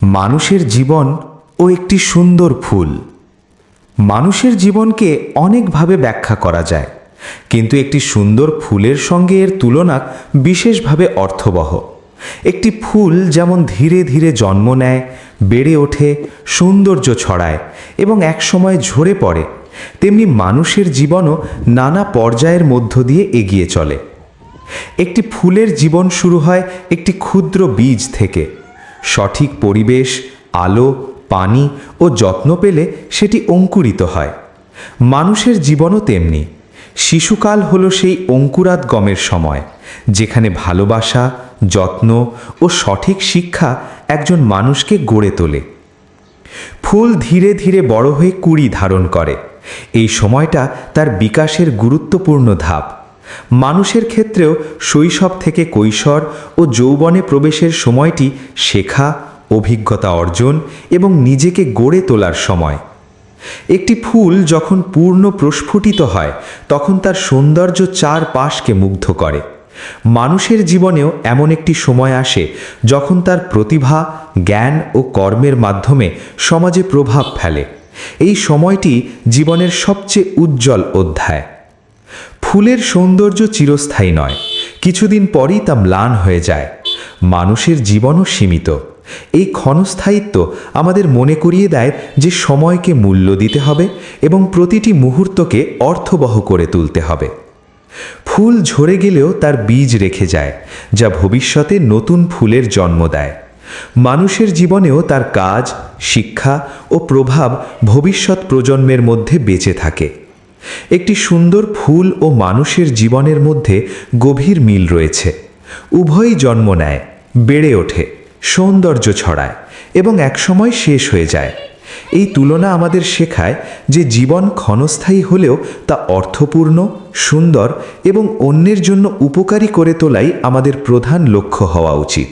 মানুষের জীবন ও একটি সুন্দর ফুল। মানুষের জীবনকে অনেকভাবে ব্যাখ্যা করা যায়, কিন্তু একটি সুন্দর ফুলের সঙ্গে এর তুলনা বিশেষভাবে অর্থবহ। একটি ফুল যেমন ধীরে ধীরে জন্ম নেয়, বেড়ে ওঠে, সৌন্দর্য ছড়ায় এবং একসময় ঝরে পড়ে, তেমনি মানুষের জীবনও নানা পর্যায়ের মধ্য দিয়ে এগিয়ে চলে। একটি ফুলের জীবন শুরু হয় একটি ক্ষুদ্র বীজ থেকে। সঠিক পরিবেশ, আলো, পানি ও যত্ন পেলে সেটি অঙ্কুরিত হয়। মানুষের জীবনও তেমনি। শিশুকাল হলো সেই অঙ্কুরাদগমের সময়, যেখানে ভালোবাসা, যত্ন ও সঠিক শিক্ষা একজন মানুষকে গড়ে তোলে। ফুল ধীরে ধীরে বড় হয়ে কুঁড়ি ধারণ করে। এই সময়টা তার বিকাশের গুরুত্বপূর্ণ ধাপ। মানুষের ক্ষেত্রেও শৈশব থেকে কৈশোর ও যৌবনে প্রবেশের সময়টি শেখা, অভিজ্ঞতা অর্জন এবং নিজেকে গড়ে তোলার সময়। একটি ফুল যখন পূর্ণ প্রস্ফুটিত হয়, তখন তার সৌন্দর্য চারপাশকে মুগ্ধ করে। মানুষের জীবনেও এমন একটি সময় আসে যখন তার প্রতিভা, জ্ঞান ও কর্মের মাধ্যমে সমাজে প্রভাব ফেলে। এই সময়টি জীবনের সবচেয়ে উজ্জ্বল অধ্যায়। ফুলের সৌন্দর্য চিরস্থায়ী নয়, কিছুদিন পরই তা ম্লান হয়ে যায়। মানুষের জীবনও সীমিত। এই ক্ষণস্থায়িত্ব আমাদের মনে করিয়ে দেয় যে সময়কে মূল্য দিতে হবে এবং প্রতিটি মুহূর্তকে অর্থবহ করে তুলতে হবে। ফুল ঝরে গেলেও তার বীজ রেখে যায়, যা ভবিষ্যতে নতুন ফুলের জন্ম দেয়। মানুষের জীবনেও তার কাজ, শিক্ষা ও প্রভাব ভবিষ্যৎ প্রজন্মের মধ্যে বেঁচে থাকে। একটি সুন্দর ফুল ও মানুষের জীবনের মধ্যে গভীর মিল রয়েছে। উভয়ই জন্ম নেয়, বেড়ে ওঠে, সৌন্দর্য ছড়ায় এবং একসময় শেষ হয়ে যায়। এই তুলনা আমাদের শেখায় যে জীবন ক্ষণস্থায়ী হলেও তা অর্থপূর্ণ, সুন্দর এবং অন্যের জন্য উপকারী করে তোলাই আমাদের প্রধান লক্ষ্য হওয়া উচিত।